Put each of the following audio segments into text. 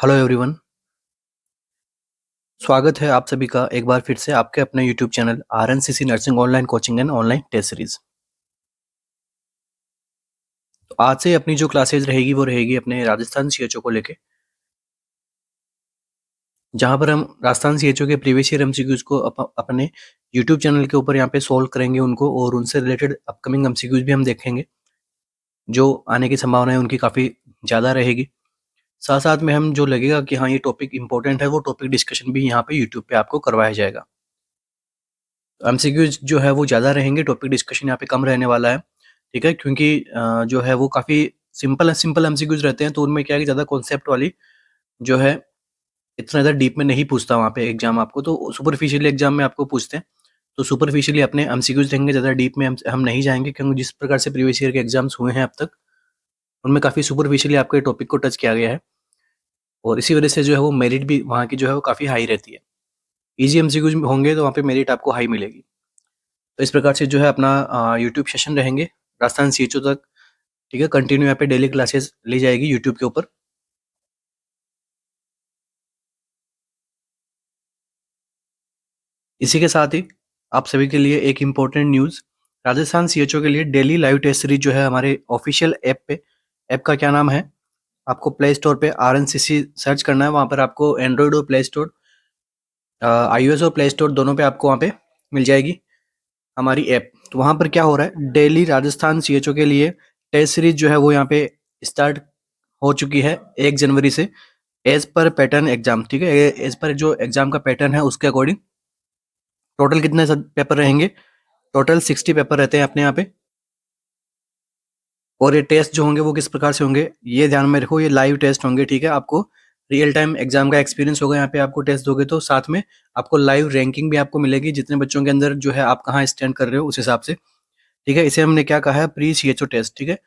Hello everyone. स्वागत है आप सभी का एक बार फिर से आपके अपने YouTube channel RNCC nursing online coaching and online test series. तो आज से अपनी जो क्लासेज रहेगी वो रहेगी अपने राजस्थान सीएचओ को लेके, जहां पर हम राजस्थान सीएचओ के प्रीवियस ईयर एमसीक्यूज को अपने यूट्यूब चैनल के ऊपर यहाँ पे सोल्व करेंगे उनको, और उनसे रिलेटेड अपकमिंग एमसीक्यूज भी हम देखेंगे जो आने की संभावना है उनकी काफ़ी ज़्यादा रहेगी। साथ साथ में हम जो लगेगा कि हाँ ये टॉपिक इंपॉर्टेंट है वो टॉपिक डिस्कशन भी यहाँ पे यूट्यूब पे आपको करवाया जाएगा। एमसीक्यूज जो है वो ज़्यादा रहेंगे, टॉपिक डिस्कशन यहाँ पे कम रहने वाला है। ठीक है, क्योंकि जो है वो काफ़ी सिंपल सिंपल एमसीक्यूज रहते हैं, तो उनमें क्या है कि ज़्यादा कॉन्सेप्ट वाली जो है इतना ज़्यादा डीप में नहीं पूछता वहाँ पे एग्जाम आपको, तो सुपरफिशियली एग्जाम में आपको पूछते हैं। तो सुपरफिशियली अपने एमसीक्यूज रहेंगे, ज़्यादा डीप में हम नहीं जाएंगे, क्योंकि जिस प्रकार से प्रीवियस ईयर के एग्जाम्स हुए हैं अब तक उनमें काफ़ी सुपरफिशियली आपके टॉपिक को टच किया गया है, और इसी वजह से जो है वो मेरिट भी वहाँ की जो है वो काफ़ी हाई रहती है। ईजी एमसीक्यूज होंगे तो वहाँ पे मेरिट आपको हाई मिलेगी। तो इस प्रकार से जो है अपना यूट्यूब सेशन रहेंगे राजस्थान सीएचओ तक। ठीक है, कंटिन्यू यहाँ पे डेली क्लासेस ली जाएगी यूट्यूब के ऊपर। इसी के साथ ही आप सभी के लिए एक इम्पोर्टेंट न्यूज़, राजस्थान सीएचओ के लिए डेली लाइव टेस्ट सीरीज जो है हमारे ऑफिशियल ऐप पे, ऐप का क्या नाम है, आपको प्ले स्टोर पे आरएनसीसी सर्च करना है। वहाँ पर आपको एंड्रॉयड और प्ले स्टोर, आईओएस और प्ले स्टोर दोनों पे आपको वहाँ पे मिल जाएगी हमारी ऐप। तो वहाँ पर क्या हो रहा है, डेली राजस्थान सीएचओ के लिए टेस्ट सीरीज जो है वो यहाँ पे स्टार्ट हो चुकी है 1 जनवरी से, एज पर पैटर्न एग्जाम। ठीक है, एज पर जो एग्जाम का पैटर्न है उसके अकॉर्डिंग टोटल कितने पेपर रहेंगे, टोटल 60 पेपर रहते हैं अपने यहाँ पे। और ये टेस्ट जो होंगे वो किस प्रकार से होंगे ये ध्यान में रखो, ये लाइव टेस्ट होंगे। ठीक है, आपको रियल टाइम एग्जाम का एक्सपीरियंस होगा यहाँ पे, आपको टेस्ट दोगे तो साथ में आपको लाइव रैंकिंग भी आपको मिलेगी, जितने बच्चों के अंदर जो है आप कहाँ स्टैंड कर रहे हो उस हिसाब से। ठीक है, इसे हमने क्या कहा है, प्री सीएचओ टेस्ट। ठीक है,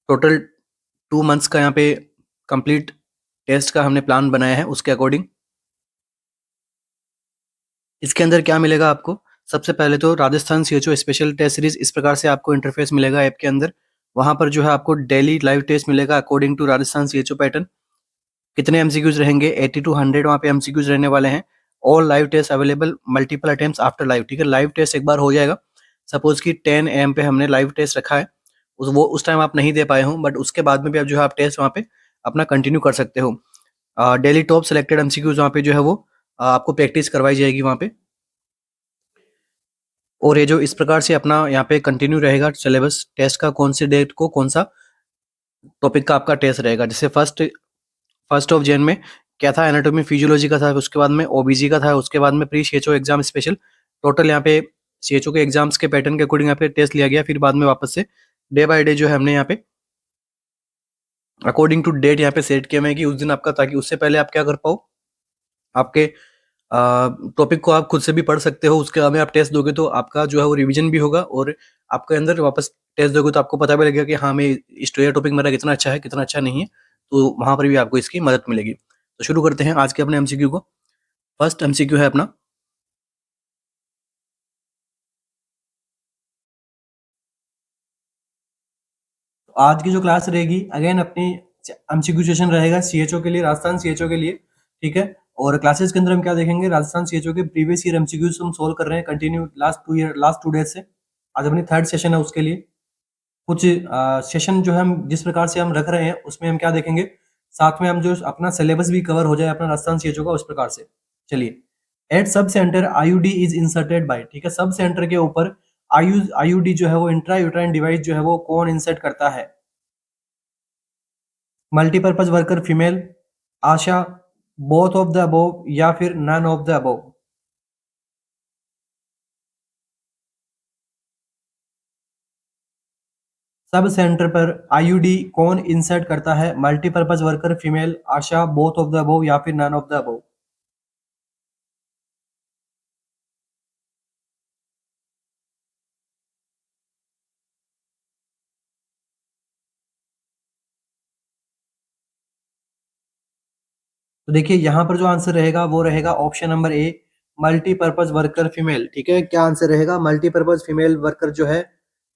टोटल 2 मंथ्स का यहाँ पे कंप्लीट टेस्ट का हमने प्लान बनाया है, उसके अकॉर्डिंग इसके अंदर क्या मिलेगा आपको। सबसे पहले तो Rajasthan CHO special test series, इस प्रकार से आपको इंटरफेस मिलेगा ऐप के अंदर। वहां पर जो है आपको डेली लाइव टेस्ट मिलेगा according to Rajasthan CHO pattern. कितने एमसीक्यूज रहेंगे, 80 to 100 वहाँ पे एमसीक्यूज रहने वाले हैं। All live test available, multiple attempts after live. ठीक है, लाइव टेस्ट एक बार हो जाएगा, सपोज कि 10 AM पे हमने लाइव टेस्ट रखा है, उस टाइम आप नहीं दे पाए हो, बट उसके बाद में भी आप जो है आप टेस्ट वहाँ पे अपना कंटिन्यू कर सकते हो। डेली टॉप सेलेक्टेड एमसीक्यूज वहाँ पे जो है वो आपको प्रैक्टिस करवाई जाएगी वहाँ पे। और ये जो इस प्रकार से अपना यहाँ पे कंटिन्यू रहेगा सिलेबस, टेस्ट का कौन सी डेट को कौन सा टॉपिक का आपका टेस्ट रहेगा। जैसे फर्स्ट फर्स्ट ऑफ जैन में क्या था, एनाटॉमी फिजियोलॉजी का था, उसके बाद में ओबीजी का था, उसके बाद में pre CHO exam special. Total यहाँ पे सीएचओ के एग्जाम्स के पैटर्न के अकॉर्डिंग यहाँ पे टेस्ट लिया गया, फिर बाद में वापस से डे बाय डे जो है हमने यहाँ पे अकॉर्डिंग टू डेट यहाँ पे सेट किया है कि उस दिन आपका, ताकि उससे पहले आप क्या कर पाओ, आपके टॉपिक को आप खुद से भी पढ़ सकते हो, उसके बाद में आप टेस्ट दोगे तो आपका जो है वो रिवीजन भी होगा, और आपके अंदर वापस टेस्ट दोगे तो आपको पता भी लगेगा कि हाँ मैं ये टॉपिक मेरा कितना अच्छा है कितना अच्छा नहीं है। तो वहां पर भी आपको इसकी मदद मिलेगी। तो शुरू करते हैं आज के अपने एमसीक्यू को। फर्स्ट एमसीक्यू है अपना, आज की जो क्लास रहेगी अगेन अपनी एमसीक्यू सेशन रहेगा सीएचओ के लिए, राजस्थान सीएचओ के लिए। ठीक है, और क्लासेस के अंदर हम क्या देखेंगे, राजस्थान सीएचओ के प्रीवियस ईयर एमसीक्यूज हम सोल्व कर रहे हैं कंटिन्यू लास्ट 2 डेज से। आज अपनी थर्ड सेशन है, उसके लिए कुछ सेशन जो है हम जिस प्रकार से हम रख रहे हैं उसमें हम क्या देखेंगे, साथ में हम जो अपना सिलेबस भी कवर हो जाए अपना राजस्थान सीएचओ का उस प्रकार से। चलिए, at sub centre IUD is inserted by. ठीक है, सब सेंटर के ऊपर आईयूडी जो है वो इंट्रा यूट्राइन डिवाइस जो है वो कौन इंसर्ट करता है, multipurpose worker female, ASHA, both of the above या फिर none of the above. Sub centre पर आईयूडी कौन इंसर्ट करता है, multipurpose worker female, ASHA, both of the above या फिर नन ऑफ द अबव। तो देखिए यहाँ पर जो आंसर रहेगा वो रहेगा option number A, multipurpose worker female. ठीक है, क्या आंसर रहेगा, मल्टीपर्पज फीमेल वर्कर जो है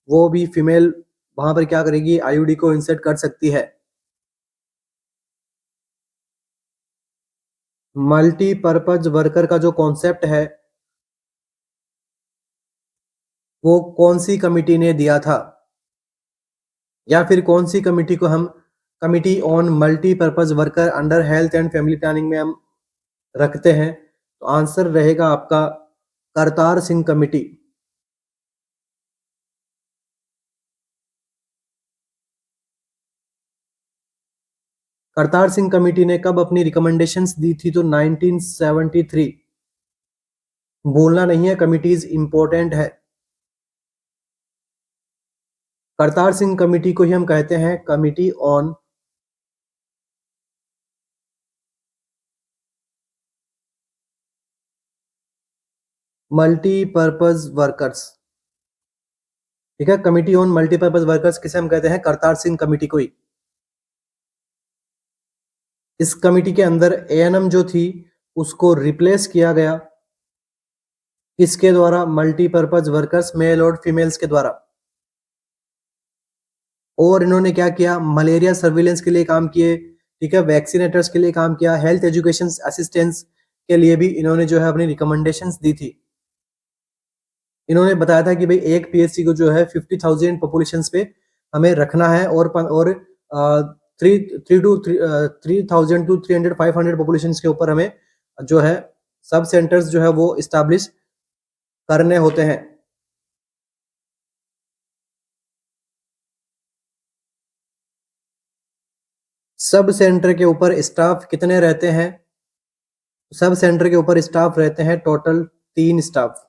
वो भी फीमेल वहां पर क्या करेगी, आईयूडी को इंसर्ट कर सकती है। मल्टीपर्पज वर्कर का जो कॉन्सेप्ट है वो कौन सी कमिटी ने दिया था, या फिर कौन सी कमिटी को हम committee on multipurpose worker under health and family planning में हम रखते हैं? तो आंसर रहेगा आपका करतार सिंह कमिटी। करतार सिंह कमेटी ने कब अपनी रिकमेंडेशंस दी थी? तो 1973। भूलना नहीं है, कमिटीज इंपॉर्टेंट है। करतार सिंह कमेटी को ही हम कहते हैं कमिटी ऑन मल्टीपर्पज वर्कर्स। ठीक है, कमिटी ऑन मल्टीपर्पज वर्कर्स किसे हम कहते हैं? करतार सिंह कमेटी को ही। इस कमेटी के अंदर एएनएम जो थी उसको रिप्लेस किया गया किसके द्वारा? मल्टीपर्पज वर्कर्स मेल और फीमेल्स के द्वारा। और इन्होंने क्या किया? मलेरिया सर्विलेंस के लिए काम किए, ठीक है, वैक्सीनेटर्स के लिए काम किया, हेल्थ एजुकेशन असिस्टेंस के लिए भी इन्होंने जो है अपनी रिकमेंडेशंस दी थी। इन्होंने बताया था कि भाई एक पीएचसी को जो है 50,000 पॉपुलेशन पे हमें रखना है, और 3,000 टू 300-500 पॉपुलेशन के ऊपर हमें जो है सब सेंटर्स जो है वो इस्टेब्लिश करने होते हैं। सब सेंटर के ऊपर स्टाफ कितने रहते हैं? सब सेंटर के ऊपर स्टाफ रहते हैं टोटल 3 स्टाफ।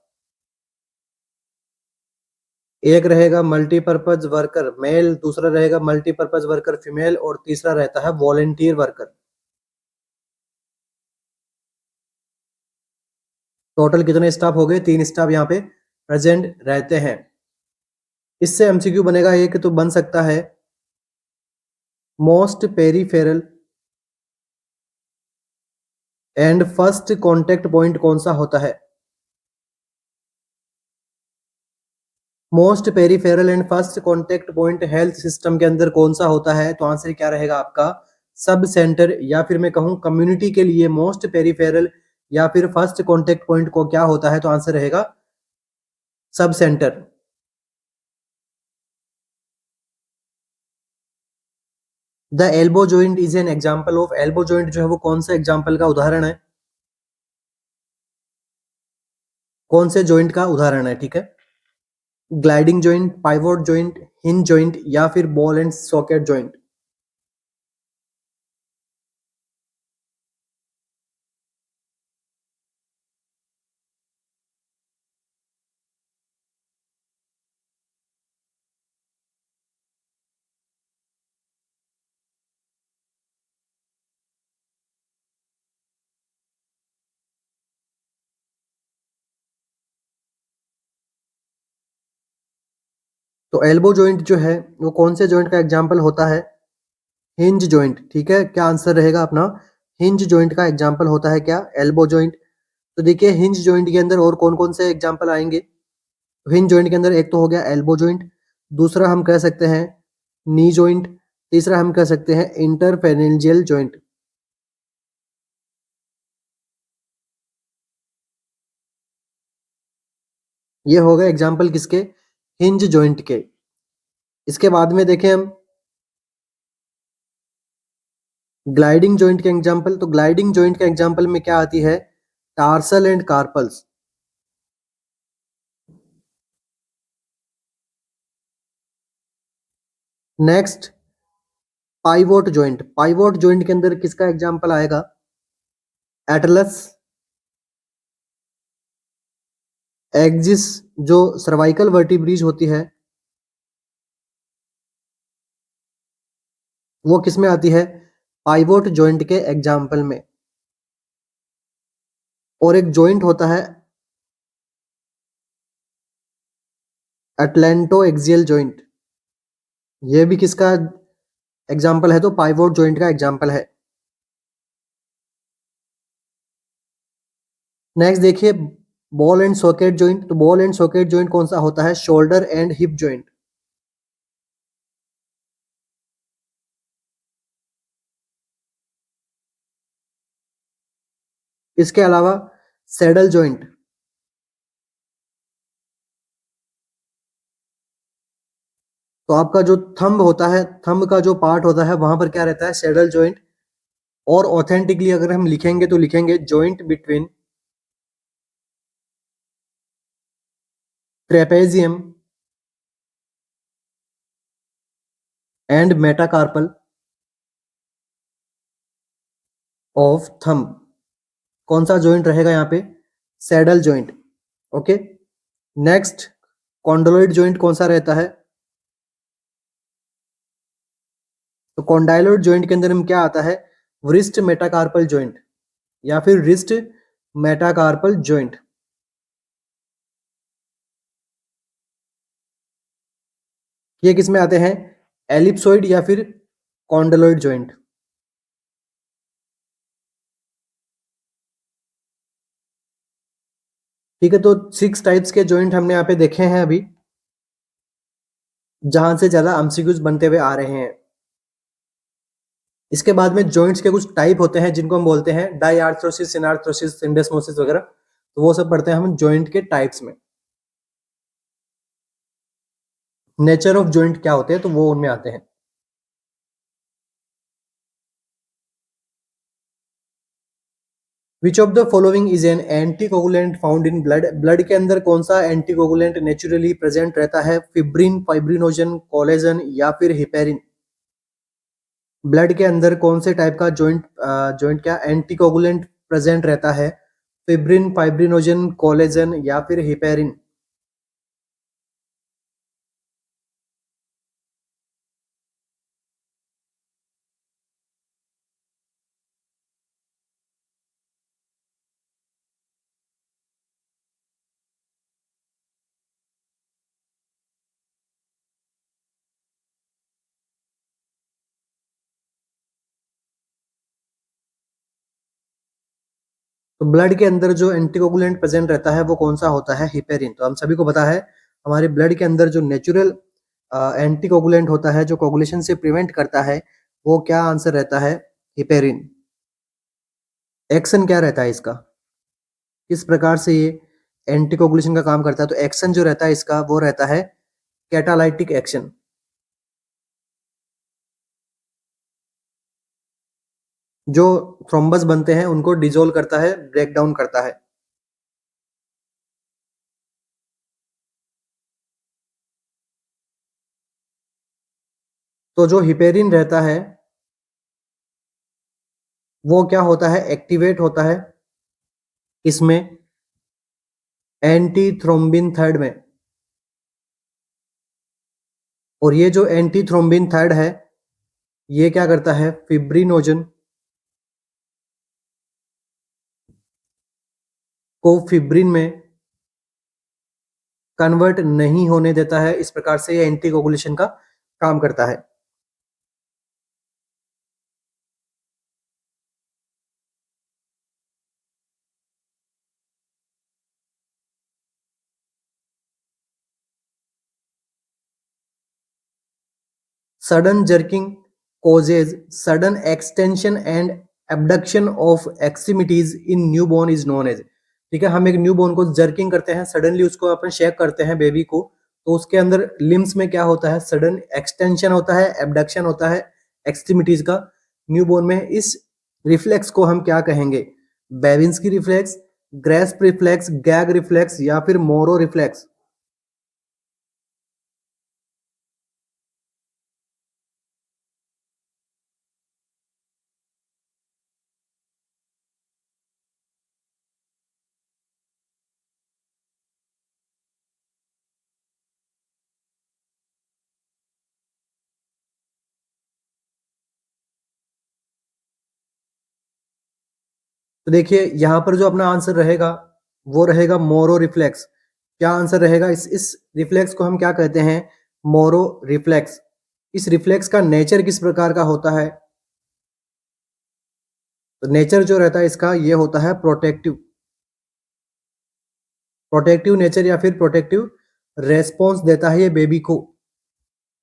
एक रहेगा मल्टीपर्पज वर्कर मेल, दूसरा रहेगा मल्टीपर्पज वर्कर फीमेल, और तीसरा रहता है वॉलेंटियर वर्कर। टोटल कितने स्टाफ हो गए? 3 स्टाफ यहाँ पे प्रेजेंट रहते हैं। इससे एमसीक्यू बनेगा एक, तो बन सकता है most peripheral and first contact point कौन सा होता है? Most peripheral and first contact point health system के अंदर कौन सा होता है? तो आंसर क्या रहेगा आपका? सब सेंटर, या फिर मैं कहूं कम्युनिटी के लिए मोस्ट पेरीफेरल या फिर फर्स्ट कॉन्टेक्ट पॉइंट को क्या होता है? तो आंसर रहेगा sub centre. The elbow joint is an example of, elbow joint जो है वो कौन सा एग्जाम्पल का उदाहरण है? कौन से जॉइंट का उदाहरण है? ठीक है, gliding joint, pivot joint, hinge joint, या फिर बॉल एंड सॉकेट जॉइंट? तो एल्बो जॉइंट जो है वो कौन से जॉइंट का एग्जाम्पल होता है? Hinge joint. ठीक है, क्या आंसर रहेगा अपना? हिंज जॉइंट का एग्जाम्पल होता है क्या? Elbow joint. तो देखिए हिंज जॉइंट के अंदर और कौन कौन से एग्जाम्पल आएंगे? हिंज जॉइंट के अंदर एक तो हो गया एल्बो जॉइंट, दूसरा हम कह सकते हैं नी जॉइंट, तीसरा हम कह सकते हैं इंटरफेरेंजियल जॉइंट। ये हो गए एग्जाम्पल किसके? हिंज जॉइंट के। इसके बाद में देखें हम ग्लाइडिंग जॉइंट के एग्जाम्पल। तो ग्लाइडिंग जॉइंट के एग्जाम्पल में क्या आती है? Tarsal and carpals. Next pivot joint. Pivot joint के अंदर किसका एग्जाम्पल आएगा? एटलस, एक्सिस, जो सर्वाइकल वर्टिब्रीज होती है वो किस में आती है? पाइवोट जॉइंट के एग्जाम्पल में। और एक जॉइंट होता है अटलेंटो एक्सियल जॉइंट, ये भी किसका एग्जाम्पल है? तो पाइवोट जॉइंट का एग्जाम्पल है। नेक्स्ट देखिए बॉल एंड सॉकेट जॉइंट। तो बॉल एंड सॉकेट जॉइंट कौन सा होता है? Shoulder and hip joint. इसके अलावा सैडल जॉइंट, तो आपका जो थंब होता है, थंब का जो पार्ट होता है वहां पर क्या रहता है, सैडल जॉइंट। और ऑथेंटिकली अगर हम लिखेंगे तो लिखेंगे joint between trapezium and metacarpal of thumb. कौन सा जॉइंट रहेगा यहाँ पे, saddle joint. Okay, next condyloid joint कौन सा रहता है, तो कॉन्डाइलॉइड जॉइंट के अंदर हम क्या आता है, रिस्ट मेटाकार्पल जॉइंट या फिर रिस्ट मेटाकार्पल जॉइंट। ये किस में आते हैं, एलिप्सोइड या फिर कॉन्डोलॉइड जॉइंट। ठीक है, तो 6 टाइप्स के जॉइंट हमने यहाँ पे देखे हैं अभी, जहां से ज्यादा एमसीक्यूज बनते हुए आ रहे हैं। इसके बाद में जॉइंट्स के कुछ टाइप होते हैं जिनको हम बोलते हैं डाइआर्थ्रोसिस, सिनार्थ्रोसिस, सिंडेस्मोसिस वगैरह, तो वो सब पढ़ते हैं हम जॉइंट के टाइप्स में। नेचर ऑफ जॉइंट क्या होते हैं तो वो उनमें आते हैं। विच of the following is an anticoagulant found in blood, blood के अंदर कौन सा एंटीकोगुलेंट नेचुरली प्रेजेंट रहता है, फिब्रिन, फाइब्रिनोजन, कोलेजन या फिर हिपेरिन। ब्लड के अंदर कौन से टाइप का जॉइंट क्या एंटीकोगुलेंट प्रेजेंट रहता है, फिब्रिन, फाइब्रिनोजन, कोलेजन या फिर हिपेरिन। तो ब्लड के अंदर जो एंटीकोगुलेंट प्रेजेंट रहता है वो कौन सा होता है, हिपेरिन। तो हम सभी को पता है हमारे ब्लड के अंदर जो नेचुरल एंटीकोगुलेंट होता है जो कोगुलेशन से प्रिवेंट करता है, वो क्या आंसर रहता है, हिपेरिन। एक्शन क्या रहता है इसका, किस प्रकार से ये एंटीकोगुलेशन का काम करता है, तो एक्शन जो रहता है इसका वो रहता है कैटालाइटिक एक्शन। जो थ्रोम्बस बनते हैं उनको डिसोल्व करता है, ब्रेक डाउन करता है। तो जो हिपेरिन रहता है वो क्या होता है, एक्टिवेट होता है इसमें एंटी थ्रोम्बिन थर्ड में। और ये जो एंटी थ्रोम्बिन थर्ड है ये क्या करता है, फिब्रिनोजन को फिब्रिन में कन्वर्ट नहीं होने देता है। इस प्रकार से ये एंटीकोगुलेशन का काम करता है। Sudden jerking causes sudden extension and abduction of extremities in newborn is known as। ठीक है, हम एक न्यूबॉर्न को जर्किंग करते हैं, सडनली उसको अपन शेक करते हैं बेबी को, तो उसके अंदर लिम्स में क्या होता है, सडन एक्सटेंशन होता है, एबडक्शन होता है एक्सट्रीमिटीज का न्यूबॉर्न में। इस रिफ्लेक्स को हम क्या कहेंगे, Babinski reflex, grasp reflex, gag reflex या फिर मोरो रिफ्लेक्स। तो देखिए यहाँ पर जो अपना आंसर रहेगा वो रहेगा मोरो रिफ्लेक्स। क्या आंसर रहेगा, इस रिफ्लेक्स को हम क्या कहते हैं, मोरो रिफ्लेक्स। इस रिफ्लेक्स का नेचर किस प्रकार का होता है, तो नेचर जो रहता है इसका ये होता है प्रोटेक्टिव, प्रोटेक्टिव नेचर या फिर प्रोटेक्टिव रेस्पॉन्स देता है ये बेबी को।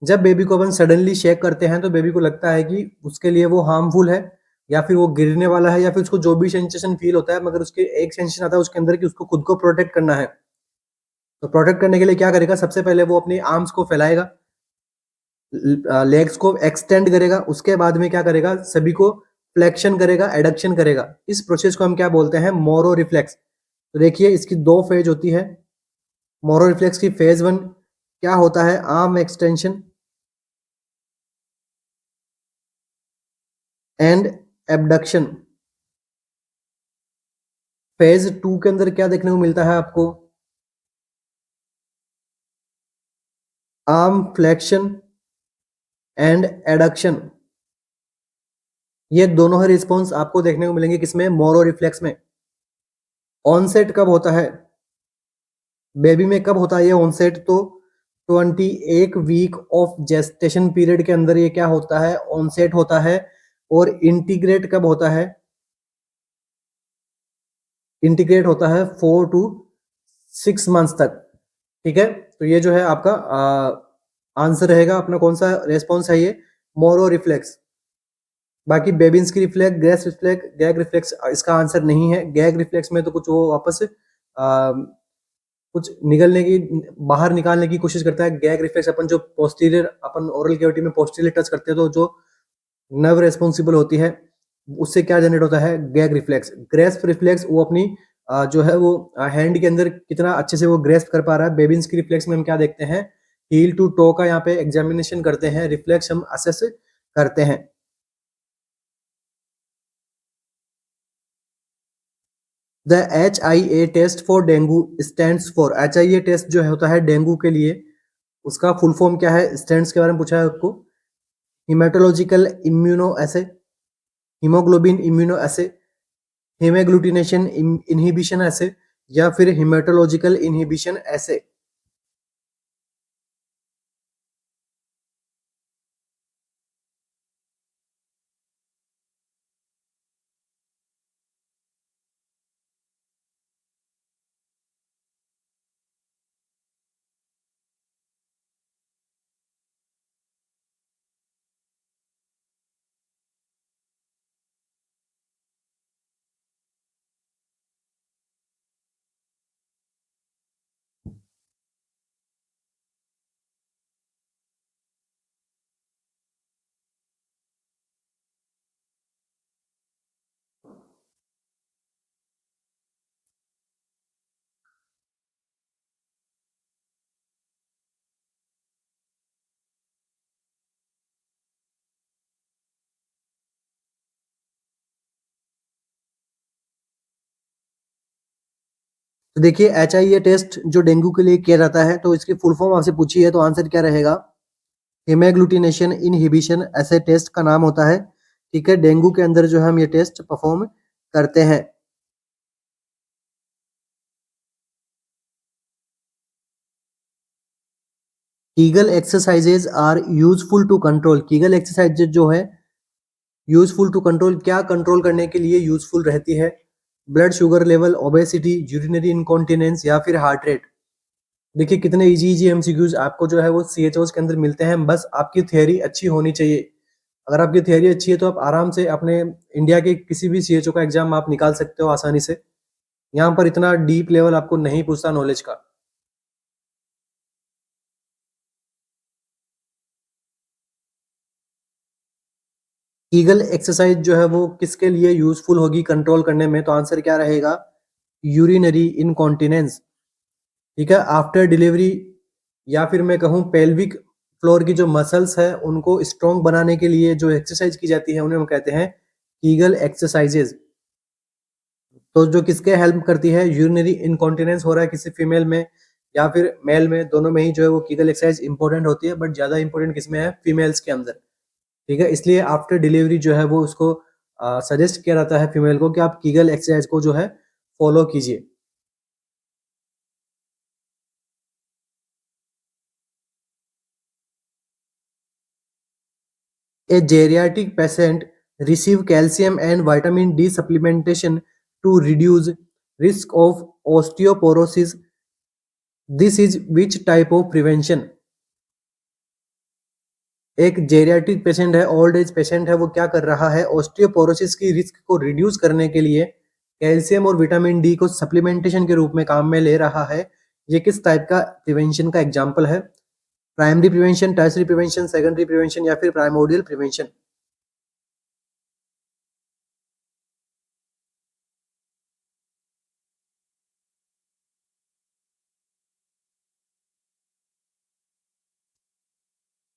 जब बेबी को अपन सडनली शेक करते हैं तो बेबी को लगता है कि उसके लिए वो हार्मफुल है, या फिर वो गिरने वाला है, या फिर उसको जो भी सेंसेशन फील होता है, मगर उसके एक सेंसेशन आता है उसके अंदर कि उसको खुद को प्रोटेक्ट करना है। तो प्रोटेक्ट करने के लिए क्या करेगा, सबसे पहले वो अपनी आर्म्स को फैलाएगा, लेग्स को एक्सटेंड करेगा, उसके बाद में क्या करेगा, सभी को फ्लेक्शन करेगा, एडक्शन करेगा। इस प्रोसेस को हम क्या बोलते हैं, मोरो रिफ्लेक्स। तो देखिए इसकी दो फेज होती है। मोरो रिफ्लेक्स की फेज वन क्या होता है, arm extension and abduction. Phase two के अंदर क्या देखने को मिलता है आपको, आर्म फ्लेक्शन एंड एडक्शन। ये दोनों ही रिस्पॉन्स आपको देखने को मिलेंगे किसमें, मोरो रिफ्लेक्स में। ऑनसेट कब होता है, बेबी में कब होता है ये ऑनसेट, तो 21 वीक ऑफ जेस्टेशन पीरियड के अंदर ये क्या होता है, ऑनसेट होता है। और इंटीग्रेट कब होता है, इंटीग्रेट होता है 4 to 6 मंथ्स तक। ठीक है, तो ये जो है आपका आंसर रहेगा अपना, कौन सा रेस्पॉन्स है ये, मोरो रिफ्लेक्स। बाकी बेबिन्स की reflex, grace reflex, gag reflex इसका आंसर नहीं है। गैग रिफ्लेक्स में तो कुछ वो वापस कुछ निकलने की, बाहर निकालने की कोशिश करता है। गैग रिफ्लेक्स अपन जो पोस्टीरियर, अपन ओरल कैविटी में पोस्टीरियर टच करते हैं, तो जो नर्व रेस्पॉन्सिबल होती है उससे क्या जनरेट होता है, गैग रिफ्लेक्स। ग्रेस्प रिफ्लेक्स वो अपनी जो है वो हैंड के अंदर कितना अच्छे से वो ग्रेस्प कर पा रहा है। बेबिन्स की रिफ्लेक्स में हम क्या देखते हैं, हील टू टो का यहाँ पे एग्जामिनेशन करते हैं, रिफ्लेक्स हम असेस करते हैं। The HIA test for dengue stands for, HIA test जो होता है डेंगू के लिए, उसका फुल फॉर्म क्या है, स्टैंड्स के बारे में पूछा है आपको। हिमेटोलॉजिकल इम्यूनो एसे, हीमोग्लोबिन इम्यूनो एसे, हेमेग्लूटिनेशन इनहिबिशन एसे, या फिर हिमेटोलॉजिकल इनहिबिशन एसे। तो देखिए HIA टेस्ट जो डेंगू के लिए किया जाता है, तो इसकी फुल फॉर्म आपसे पूछी है, तो आंसर क्या रहेगा, हेमेग्लूटिनेशन इनहिबिशन ऐसे टेस्ट का नाम होता है। ठीक है, डेंगू के अंदर जो हम ये टेस्ट परफॉर्म करते हैं। Kegel exercises are useful to control, Kegel exercises जो है यूजफुल टू कंट्रोल, क्या कंट्रोल करने के लिए यूजफुल रहती है, blood sugar level, obesity, urinary incontinence, या फिर हार्ट रेट। देखिए कितने इजी इजी एमसीक्यूज आपको जो है वो CHOs के अंदर मिलते हैं, बस आपकी थियरी अच्छी होनी चाहिए। अगर आपकी थियरी अच्छी है तो आप आराम से अपने इंडिया के किसी भी CHO का एग्जाम आप निकाल सकते हो आसानी से। यहाँ पर इतना डीप लेवल आपको नहीं पूछता नॉलेज का। ईगल एक्सरसाइज जो है वो किसके लिए यूजफुल होगी कंट्रोल करने में, तो आंसर क्या रहेगा, यूरिनरी इनकॉन्टिनेंस। ठीक है, आफ्टर डिलीवरी, या फिर मैं कहूँ पेल्विक फ्लोर की जो मसल्स है उनको स्ट्रॉन्ग बनाने के लिए जो एक्सरसाइज की जाती है उन्हें हम कहते हैं ईगल एक्सरसाइजेज। तो जो किसके हेल्प करती है, यूरिनरी इनकॉन्टिनेंस हो रहा है किसी फीमेल में या फिर मेल में, दोनों में ही जो है वो कीगल एक्सरसाइज इंपॉर्टेंट होती है, बट ज्यादा इंपॉर्टेंट किसमें है, फीमेल्स के अंदर। ठीक है, इसलिए आफ्टर डिलीवरी जो है वो उसको सजेस्ट किया जाता है फीमेल को कि आप कीगल एक्सरसाइज को जो है फॉलो कीजिए। A geriatric patient receive calcium and vitamin D supplementation to reduce risk of osteoporosis. This is which type of prevention? एक जेरियाट्रिक पेशेंट है, ओल्ड एज पेशेंट है, वो क्या कर रहा है, ऑस्टियोपोरोसिस की रिस्क को रिड्यूस करने के लिए कैल्शियम और विटामिन डी को सप्लीमेंटेशन के रूप में काम में ले रहा है। ये किस टाइप का प्रिवेंशन का एग्जाम्पल है? Primary prevention, tertiary prevention, secondary prevention या फिर प्राइमोडियल प्रिवेंशन?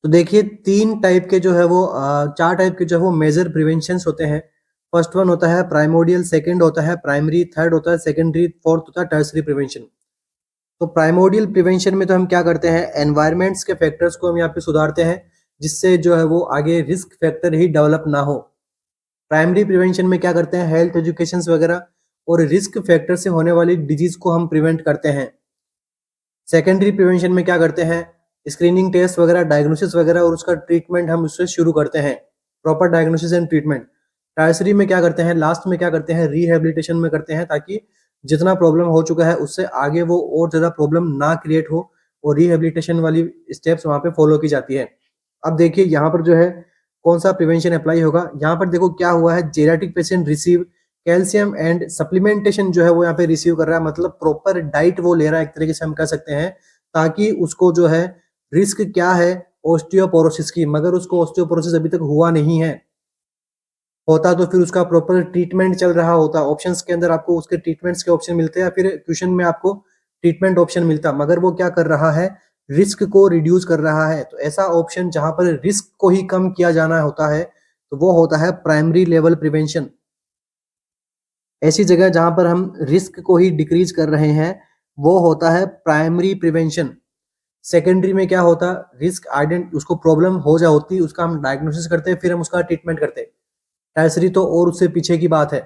तो देखिए 3 टाइप के जो है वो 4 टाइप के जो है वो मेजर प्रिवेंशंस होते हैं। फर्स्ट वन होता है प्राइमोडियल, सेकंड होता है प्राइमरी, थर्ड होता है सेकेंडरी, फोर्थ होता है टर्सरी प्रिवेंशन। तो प्राइमोडियल प्रिवेंशन में तो हम क्या करते हैं, एनवायरमेंट्स के फैक्टर्स को हम यहाँ पे सुधारते हैं, जिससे जो है वो आगे रिस्क फैक्टर ही डेवलप ना हो। प्राइमरी प्रिवेंशन में क्या करते हैं, हेल्थ एजुकेशन वगैरह और रिस्क फैक्टर से होने वाली डिजीज को हम प्रिवेंट करते हैं। सेकेंडरी प्रिवेंशन में क्या करते हैं, स्क्रीनिंग टेस्ट वगैरह, डायग्नोसिस वगैरह और उसका ट्रीटमेंट हम उससे शुरू करते हैं, proper diagnosis and treatment. Tertiary में क्या करते हैं, लास्ट में क्या करते हैं, रिहेबिलिटेशन में करते हैं, ताकि जितना प्रॉब्लम हो चुका है उससे आगे वो और ज़्यादा प्रॉब्लम ना क्रिएट हो, और रिहेबिलिटेशन वाली स्टेप्स वहाँ पे फॉलो की जाती है। अब देखिए यहाँ पर जो है कौन सा प्रिवेंशन अप्लाई होगा, यहाँ पर देखो क्या हुआ है, geriatric patient receive calcium and supplementation जो है वो यहाँ पे रिसीव कर रहा है, मतलब प्रॉपर डाइट वो ले रहा है एक तरीके से हम कह सकते हैं, ताकि उसको जो है रिस्क क्या है ऑस्टियोपोरोसिस की, मगर उसको ऑस्टियोपोरोसिस अभी तक हुआ नहीं है। होता तो फिर उसका प्रॉपर ट्रीटमेंट चल रहा होता, ऑप्शंस के अंदर आपको उसके ट्रीटमेंट्स के ऑप्शन मिलते हैं, या फिर क्वेश्चन में आपको ट्रीटमेंट ऑप्शन मिलता, मगर वो क्या कर रहा है, रिस्क को रिड्यूस कर रहा है। तो ऐसा ऑप्शन जहां पर रिस्क को ही कम किया जाना होता है, तो वो होता है प्राइमरी लेवल प्रिवेंशन। ऐसी जगह जहां पर हम रिस्क को ही डिक्रीज कर रहे हैं, वो होता है प्राइमरी प्रिवेंशन। सेकेंडरी में क्या होता, रिस्क आइडेंट उसको प्रॉब्लम हो जा होती, उसका हम डायग्नोसिस करते हैं, फिर हम उसका ट्रीटमेंट करते हैं। टर्सरी तो और उससे पीछे की बात है।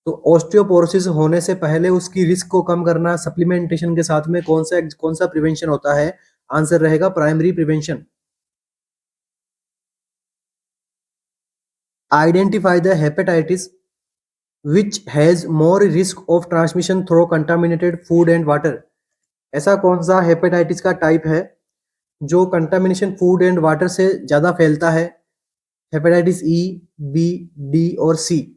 तो ऑस्टियोपोरोसिस होने से पहले उसकी रिस्क को कम करना सप्लीमेंटेशन के साथ में कौन सा प्रिवेंशन होता है? आंसर रहेगा primary prevention. Identify the hepatitis which has more risk of transmission through contaminated food and water. ऐसा कौन सा हेपेटाइटिस का टाइप है जो कंटामिनेशन फूड एंड वाटर से ज्यादा फैलता है? हेपेटाइटिस ई, बी, डी और सी।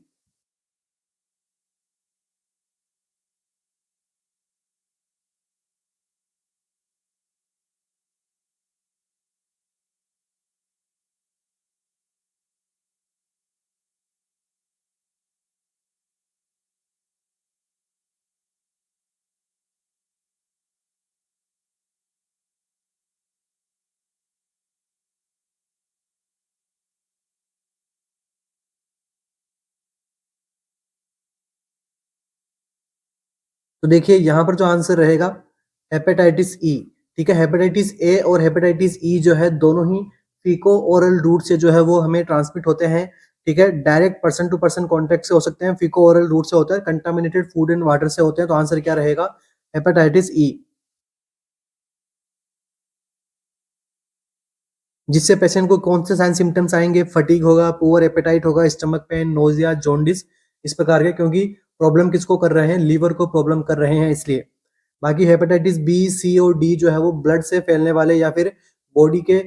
तो देखिए यहाँ पर जो आंसर रहेगा हेपेटाइटिस ई। ठीक है, हेपेटाइटिस ए और हेपेटाइटिस ई जो है दोनों ही फीको ओरल रूट से जो है वो हमें ट्रांसमिट होते हैं। ठीक है, direct person to person contact से हो सकते हैं, फीको ओरल रूट से होता है, कंटामिनेटेड फूड एंड वाटर से होते हैं। तो आंसर क्या रहेगा? Hepatitis E. जिससे पेशेंट को कौन से साइन सिम्टम्स आएंगे, फटीग होगा, पुअर एपेटाइट होगा, स्टमक पेन, नोजिया, जॉन्डिस, इस प्रकार के, क्योंकि प्रॉब्लम किसको कर रहे हैं, लीवर को प्रॉब्लम कर रहे हैं इसलिए। बाकी हेपेटाइटिस बी, सी और डी जो है वो ब्लड से फैलने वाले या फिर बॉडी के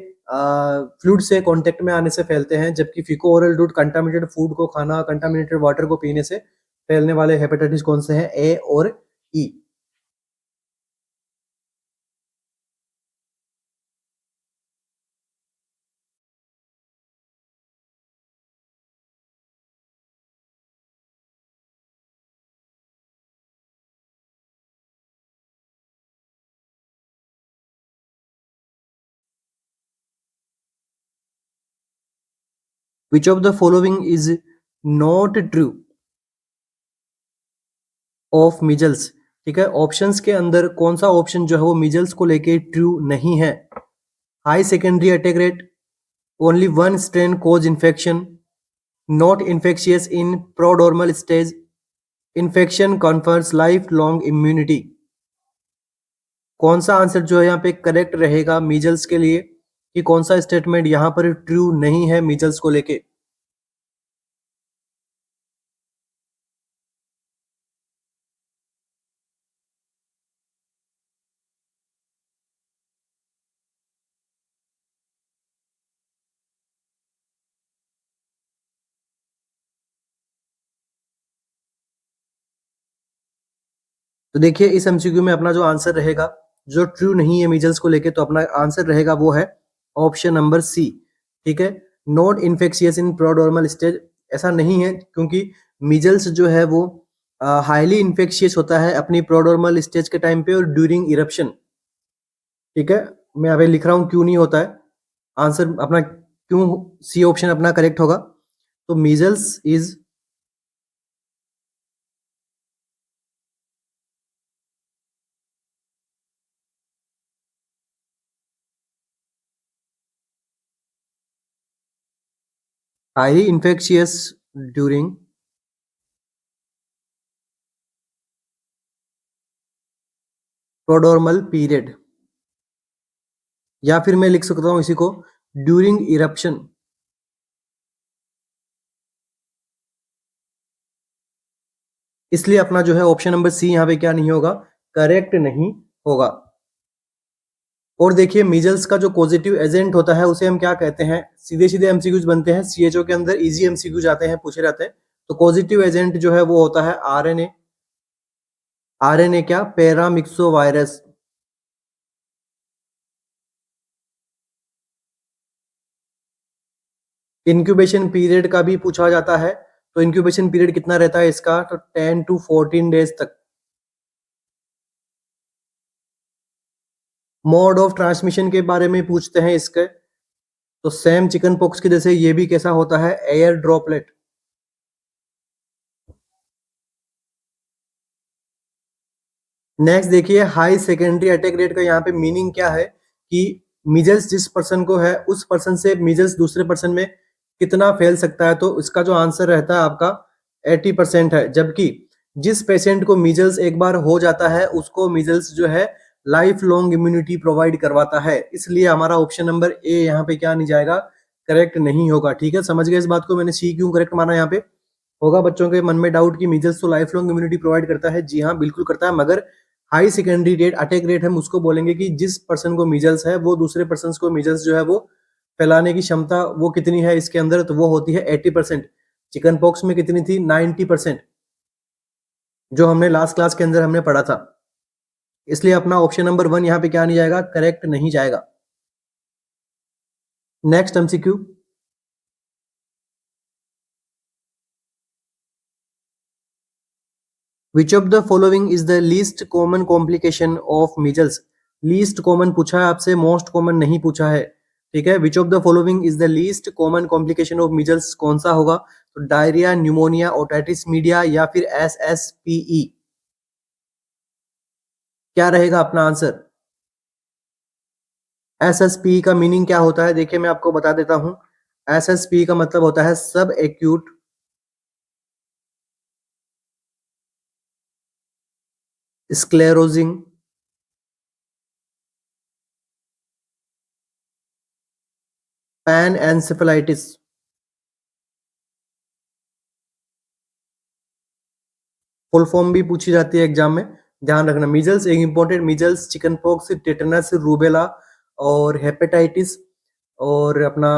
फ्लूइड से कांटेक्ट में आने से फैलते हैं, जबकि फीको ओरल रूट कंटामिनेटेड फूड को खाना, कंटामिनेटेड वाटर को पीने से फैलने वाले हेपेटाइटिस कौन से हैं, ए और E. Which of the following is not true of measles? ठीक है, ऑप्शंस के अंदर कौन सा ऑप्शन जो है वो मिजल्स को लेके ट्रू नहीं है? High secondary attack rate, only one strain cause infection, not infectious in prodromal stage, infection confers life long immunity. कौन सा आंसर जो है यहाँ पे करेक्ट रहेगा मीजल्स के लिए, कि कौन सा स्टेटमेंट यहाँ पर ट्रू नहीं है मीजल्स को लेके? तो देखिए इस एमसीक्यू में अपना जो आंसर रहेगा, जो ट्रू नहीं है मीजल्स को लेके, तो अपना आंसर रहेगा वो है ऑप्शन नंबर सी। ठीक है, not infectious in prodromal stage, ऐसा नहीं है क्योंकि मीजल्स जो है वो हाईली इन्फेक्शियस होता है अपनी प्रोड्रोमल स्टेज के टाइम पे और ड्यूरिंग इरप्शन। ठीक है, मैं यहाँ पे लिख रहा हूँ क्यों नहीं होता है, आंसर अपना क्यों सी ऑप्शन अपना करेक्ट होगा। तो measles is highly infectious during prodromal period, या फिर मैं लिख सकता हूँ इसी को ड्यूरिंग इरप्शन। इसलिए अपना जो है ऑप्शन नंबर सी यहाँ पे क्या नहीं होगा, करेक्ट नहीं होगा। और देखिए मीजल्स का जो पॉजिटिव एजेंट होता है उसे हम क्या कहते हैं, सीधे सीधे एमसीक्यूज बनते हैं, सीएचओ के अंदर इजी एमसीक्यूज आते हैं, पूछे जाते हैं। तो पॉजिटिव एजेंट जो है वो होता है आरएनए। आरएनए क्या, पैरामिक्सो वायरस। इंक्यूबेशन पीरियड का भी पूछा जाता है, तो इंक्यूबेशन पीरियड कितना रहता है इसका, तो 10 to 14 डेज तक। मोड ऑफ ट्रांसमिशन के बारे में पूछते हैं इसके, तो सेम चिकन पॉक्स के जैसे ये भी कैसा होता है, एयर ड्रॉपलेट। नेक्स्ट देखिए हाई सेकेंडरी अटैक रेट का यहाँ पे मीनिंग क्या है कि मीजल्स जिस पर्सन को है उस पर्सन से मीजल्स दूसरे पर्सन में कितना फैल सकता है, तो इसका जो आंसर रहता है आपका 80% है। जबकि जिस पेशेंट को मीजल्स एक बार हो जाता है उसको मीजल्स जो है लाइफ लॉन्ग इम्यूनिटी प्रोवाइड करवाता है, इसलिए हमारा ऑप्शन नंबर ए यहाँ पे क्या नहीं जाएगा, करेक्ट नहीं होगा। ठीक है, समझ गए इस बात को, मैंने सी क्यों करेक्ट माना। यहाँ पे होगा बच्चों के मन में डाउट कि मीजल्स तो लाइफ लॉन्ग इम्यूनिटी प्रोवाइड करता है, जी हाँ बिल्कुल करता है, मगर high secondary rate attack rate हम उसको बोलेंगे कि जिस पर्सन को मीजल्स है वो दूसरे पर्सन को मीजल्स जो है वो फैलाने की क्षमता वो कितनी है इसके अंदर, तो वो होती है 80%। चिकन पॉक्स में कितनी थी, 90%, जो हमने लास्ट क्लास के अंदर हमने पढ़ा था। इसलिए अपना ऑप्शन नंबर 1 यहाँ पे क्या नहीं जाएगा, करेक्ट नहीं जाएगा। Next MCQ, which of the following is the least common complication of measles. Least common पूछा है आपसे, मोस्ट कॉमन नहीं पूछा है। ठीक है, विच of the following is the least common complication of measles, कौन सा होगा, तो डायरिया, न्यूमोनिया, ओटाइटिस मीडिया या फिर एसएसपीई, क्या रहेगा अपना आंसर। एसएसपी का मीनिंग क्या होता है, देखिए मैं आपको बता देता हूं। एसएसपी का मतलब होता है सब acute sclerosing pan encephalitis. Full form भी पूछी जाती है एग्जाम में, ध्यान रखना। मीजल्स एक important, measles, chicken pox, tetanus, rubella और हेपेटाइटिस और अपना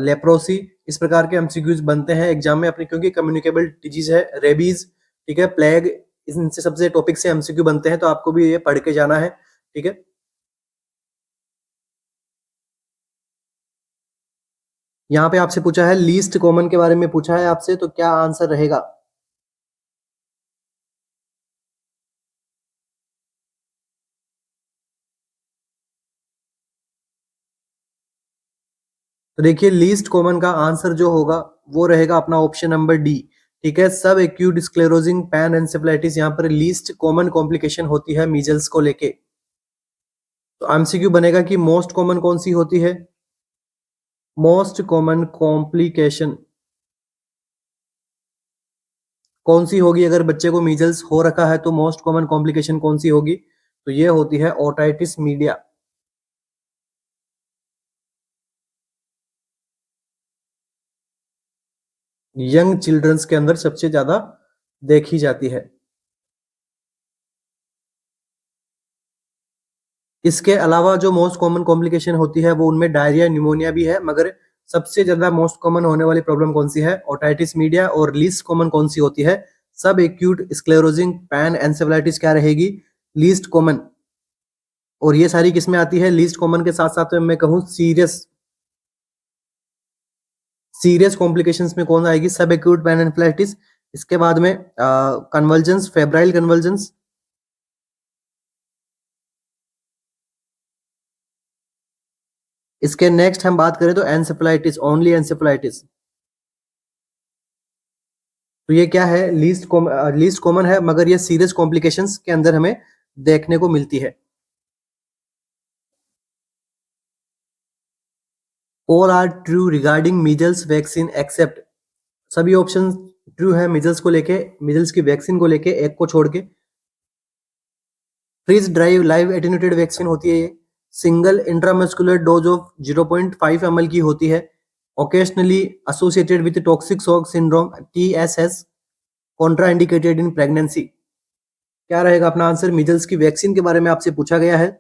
लेप्रोसी, इस प्रकार के एमसीक्यूज बनते हैं एग्जाम में अपने, क्योंकि कम्युनिकेबल डिजीज है। रेबीज, ठीक है, प्लेग, इनसे सबसे टॉपिक से एमसीक्यू बनते हैं, तो आपको भी ये पढ़ के जाना है। ठीक है, यहाँ पे आपसे पूछा है लीस्ट कॉमन के बारे में पूछा है आपसे, तो क्या आंसर रहेगा। तो देखिए लीस्ट कॉमन का आंसर जो होगा वो रहेगा अपना ऑप्शन नंबर डी। ठीक है, सब एक्यूट स्क्लेरोजिंग पैन एन्सेफेलाइटिस यहाँ पर लीस्ट कॉमन कॉम्प्लिकेशन होती है मीजल्स को लेके। तो एमसीक्यू बनेगा कि मोस्ट कॉमन कौन सी होती है, मोस्ट कॉमन कॉम्प्लिकेशन कौन सी होगी, अगर बच्चे को मीजल्स हो रखा है तो मोस्ट कॉमन कॉम्प्लिकेशन कौन सी होगी, तो ये होती है ओटाइटिस मीडिया। यंग चिल्ड्रंस के अंदर सबसे ज्यादा देखी जाती है। इसके अलावा जो मोस्ट कॉमन कॉम्प्लिकेशन होती है वो उनमें डायरिया, न्यूमोनिया भी है, मगर सबसे ज्यादा मोस्ट कॉमन होने वाली प्रॉब्लम कौन सी है, ओटाइटिस मीडिया, और लीस्ट कॉमन कौन सी होती है, सब एक्यूट स्क्लेरोजिंग पैन एंसेफेलाइटिस क्या रहेगी, लीस्ट कॉमन। और ये सारी किसमें आती है, लीस्ट कॉमन के साथ साथ मैं कहूँ सीरियस कॉम्प्लिकेशंस में कौन आएगी, सब एक्यूट पैन एंसेफेलाइटिस। इसके बाद में कन्वर्जेंस, फेब्राइल कन्वर्जेंस। इसके नेक्स्ट हम बात करें तो एंसेफेलाइटिस, ओनली एंसेफेलाइटिस। तो ये क्या है, लीस्ट कॉमन है, मगर ये सीरियस कॉम्प्लिकेशंस के अंदर हमें देखने को मिलती है। All are true regarding measles vaccine except, सभी ऑप्शन ट्रू है मीजल्स को लेके, मीजल्स की वैक्सीन को लेके, एक को छोड़ के। Freeze dried live attenuated vaccine होती है ये, single intramuscular dose of 0.5 ml की होती है, occasionally associated with toxic shock syndrome TSS, contraindicated in pregnancy. क्या रहेगा अपना आंसर, मीजल्स की वैक्सीन के बारे में आपसे पूछा गया है।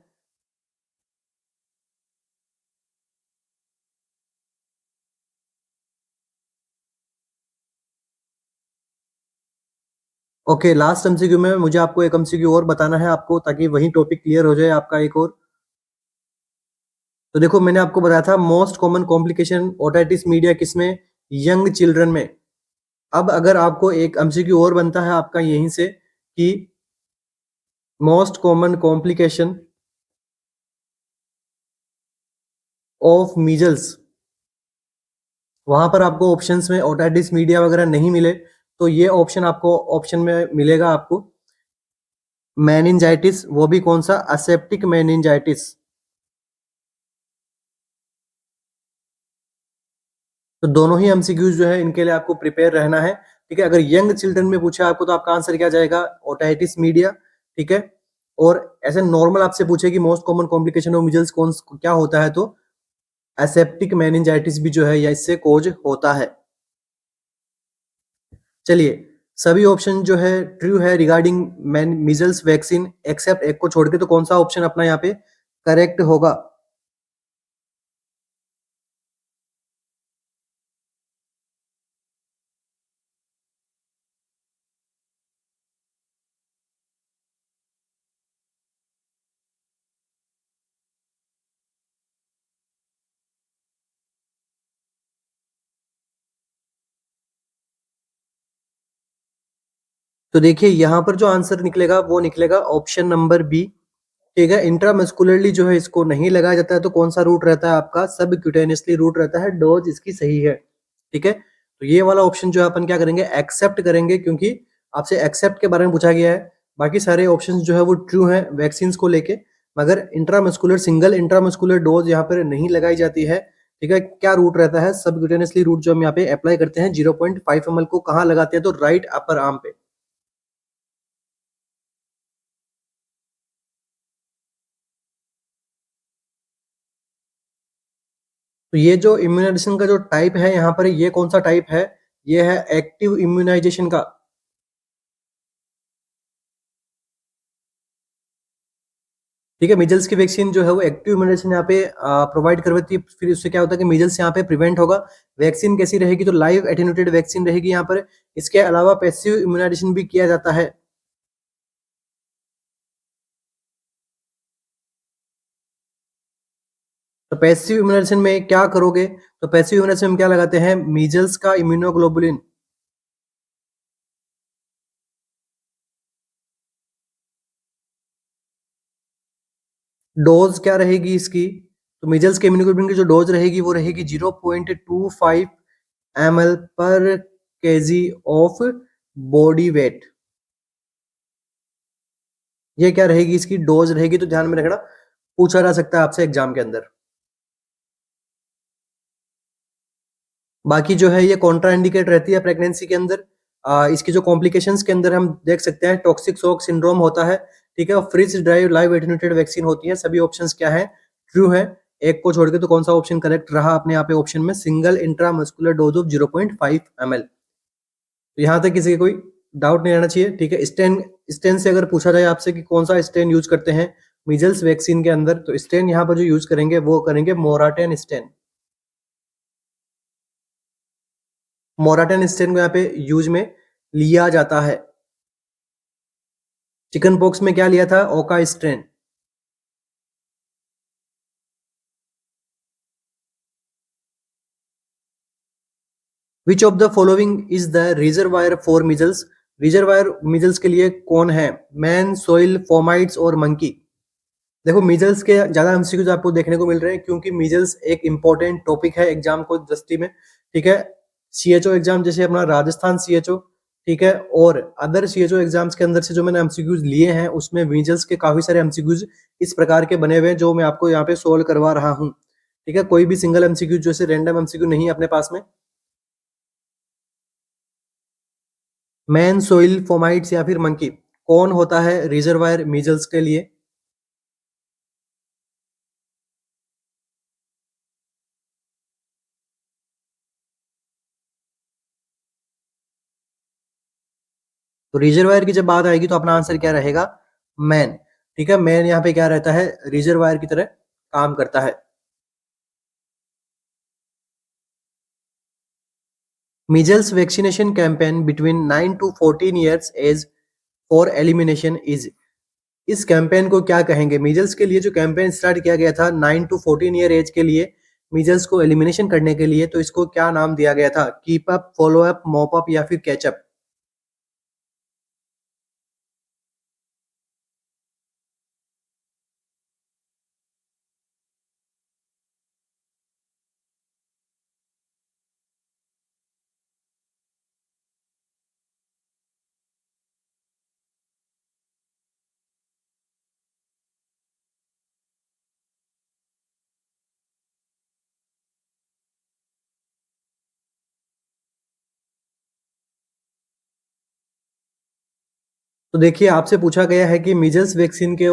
ओके, लास्ट एमसीक्यू में मुझे आपको एक एमसीक्यू और बताना है आपको, ताकि वही टॉपिक क्लियर हो जाए आपका एक और। तो देखो, मैंने आपको बताया था most common complication otitis media किसमें, यंग चिल्ड्रन में। अब अगर आपको एक एमसीक्यू और बनता है आपका यहीं से कि most common complication of measles, वहां पर आपको ऑप्शंस में ओटाइटिस मीडिया वगैरह नहीं मिले, तो ये ऑप्शन आपको ऑप्शन में मिलेगा आपको मेनिंजाइटिस, वो भी कौन सा, असेप्टिक मेनिंजाइटिस। तो दोनों ही एमसीक्यूज जो है इनके लिए आपको प्रिपेयर रहना है, ठीक है। अगर यंग चिल्ड्रन में पूछा आपको तो आपका आंसर क्या जाएगा, ओटाइटिस मीडिया, ठीक है। और ऐसे नॉर्मल आपसे पूछे कि most common complication of measles कौन क्या होता है, तो एसेप्टिक मेनिंजाइटिस भी जो है या इससे कोज होता है। चलिए, सभी ऑप्शन जो है ट्रू है रिगार्डिंग मीजल्स वैक्सीन एक्सेप्ट एक को छोड़ के, तो कौन सा ऑप्शन अपना यहाँ पे करेक्ट होगा। तो देखिए, यहाँ पर जो आंसर निकलेगा वो निकलेगा ऑप्शन नंबर बी, ठीक है। इंट्रामस्कुलरली जो है इसको नहीं लगाया जाता है, तो कौन सा रूट रहता है आपका, सब क्यूटेनियसली रूट रहता है, डोज इसकी सही है, ठीक है। तो ये वाला ऑप्शन जो है अपन क्या करेंगे, एक्सेप्ट करेंगे, क्योंकि आपसे एक्सेप्ट के बारे में पूछा गया है। बाकी सारे ऑप्शन जो है वो ट्रू है वैक्सीन को लेके, मगर इंट्रामस्कुलर, सिंगल इंट्रामस्कुलर डोज यहाँ पर नहीं लगाई जाती है, ठीक है। क्या रूट रहता है, सब क्यूटेनियसली रूट जो हम यहाँ पे अप्लाई करते हैं 0.5 ml को कहाँ लगाते हैं, तो राइट अपर आर्म पे। तो ये जो इम्यूनाइजेशन का जो टाइप है यहाँ पर, ये कौन सा टाइप है, ये है एक्टिव इम्यूनाइजेशन का। ठीक है, मीजल्स की वैक्सीन जो है वो एक्टिव इम्यूनाइजेशन यहाँ पे प्रोवाइड करवाती है। फिर उससे क्या होता है कि मीजल्स यहाँ पे प्रिवेंट होगा। वैक्सीन कैसी रहेगी, तो लाइव एटेन्यूटेड वैक्सीन रहेगी यहाँ पर। इसके अलावा पैसिव इम्यूनाइजेशन भी किया जाता है। तो पैसिव इम्यूनाइजेशन में क्या करोगे, तो पैसिव इम्यूनाइजेशन में क्या लगाते हैं, मीजल्स का इम्यूनोग्लोबुलिन। डोज क्या रहेगी इसकी, तो मीजल्स के इम्यूनोग्लोबुलिन की जो डोज रहेगी वो रहेगी 0.25 ml पर केजी ऑफ बॉडी वेट। ये क्या रहेगी इसकी डोज रहेगी, तो ध्यान में रखना, पूछा जा सकता है आपसे एग्जाम के अंदर। बाकी जो है ये कॉन्ट्रा इंडिकेट रहती है प्रेगनेंसी के अंदर। इसकी जो कॉम्प्लिकेशंस के अंदर हम देख सकते हैं, टॉक्सिक शॉक सिंड्रोम होता है, ठीक है। और freeze dried live attenuated vaccine होती है। सभी ऑप्शंस क्या है, ट्रू है। एक को छोड़ के तो कौन सा ऑप्शन करेक्ट रहा अपने यहाँ पे ऑप्शन में, single intramuscular dose of 0.5 ml। तो यहाँ तक किसी का कोई डाउट नहीं रहना चाहिए, ठीक है। स्टेन स्टेन से अगर पूछा जाए आपसे कि कौन सा स्टेन यूज करते हैं मीजल्स वैक्सीन के अंदर, तो स्टेन यहाँ पर जो यूज करेंगे वो करेंगे मोराटेन स्टेन। मोराटेन स्टेन को यहाँ पे यूज में लिया जाता है। चिकन पॉक्स में क्या लिया था? ओका strain. Which of the following is the reservoir for measles? Reservoir measles के लिए कौन है? मैन, सोइल, फोमाइट्स और मंकी। देखो मीजल्स के ज्यादा एमसीक्यूज आपको देखने को मिल रहे हैं क्योंकि मीजल्स एक इंपॉर्टेंट टॉपिक है एग्जाम को दृष्टि में। ठीक है, सीएचओ एग्जाम जैसे अपना राजस्थान सीएचओ, ठीक है, और अदर सीएचओ एग्जाम्स के अंदर से जो मैंने एमसीक्यूज लिए हैं उसमें मीजल्स के काफी सारे एमसीक्यूज इस प्रकार के बने हुए हैं जो मैं आपको यहाँ पे सोल्व करवा रहा हूँ। ठीक है, कोई भी सिंगल एमसीक्यू जैसे रैंडम एमसीक्यू नहीं है अपने पास में। मैन, सोइल, फोमाइट्स या फिर मंकी, कौन होता है रिजर्वायर मीजल्स के लिए? तो रिजर्वायर की जब बात आएगी तो अपना आंसर क्या रहेगा? मैन। ठीक है, मैन यहाँ पे क्या रहता है? रिजर्वायर की तरह काम करता है। Measles vaccination campaign between 9 to 14 years age for elimination is. इस कैंपेन को क्या कहेंगे? मीजल्स के लिए जो कैंपेन स्टार्ट किया गया था 9 टू 14 ईयर एज के लिए, मीजल्स को एलिमिनेशन करने के लिए, तो इसको क्या नाम दिया गया था? Keep up, follow up, mop up या फिर कैचअप? तो देखिए आपसे पूछा गया है कि मीजल्स वैक्सीन के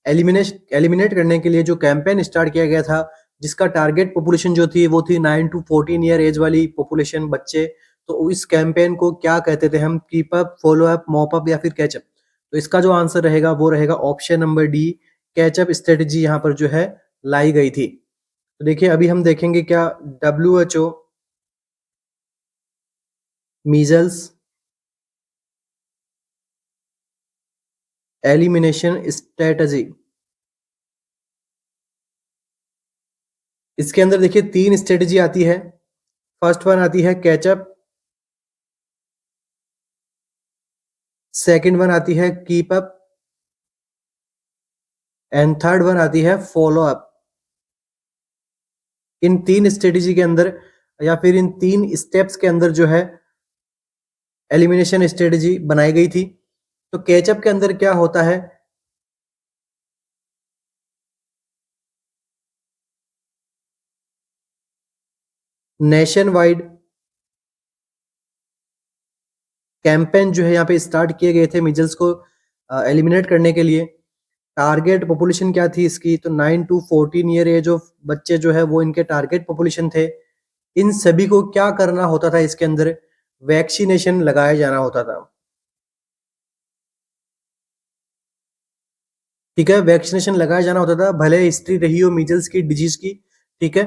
एलिमिनेट करने के लिए जो कैंपेन स्टार्ट किया गया था, जिसका टारगेट पॉपुलेशन जो थी वो थी 9 टू 14 ईयर एज वाली पॉपुलेशन बच्चे। तो इस कैंपेन को क्या कहते थे हम? Keep up, follow up, mop up या फिर कैचअप? तो इसका जो आंसर रहेगा वो रहेगा option number D, catchup strategy यहाँ पर जो है लाई गई थी। तो देखिए अभी हम देखेंगे क्या डब्ल्यूएचओ मीजल्स एलिमिनेशन स्ट्रेटजी, इसके अंदर देखिए 3 स्ट्रेटजी आती है। फर्स्ट वन आती है कैचअप, सेकंड वन आती है keep up and third one आती है फॉलो अप। इन 3 स्ट्रेटजी के अंदर या फिर इन 3 स्टेप्स के अंदर जो है एलिमिनेशन स्ट्रेटजी बनाई गई थी। तो कैचअप के अंदर क्या होता है? नेशन वाइड कैंपेन जो है यहाँ पे स्टार्ट किए गए थे मीजल्स को एलिमिनेट करने के लिए। टारगेट पॉपुलेशन क्या थी इसकी? तो 9 टू 14 ईयर एज ऑफ बच्चे जो है वो इनके टारगेट पॉपुलेशन थे। इन सभी को क्या करना होता था? इसके अंदर वैक्सीनेशन लगाया जाना होता था। ठीक है, वैक्सीनेशन लगाया जाना होता था, भले हिस्ट्री रही हो मीजल्स की डिजीज की। ठीक है,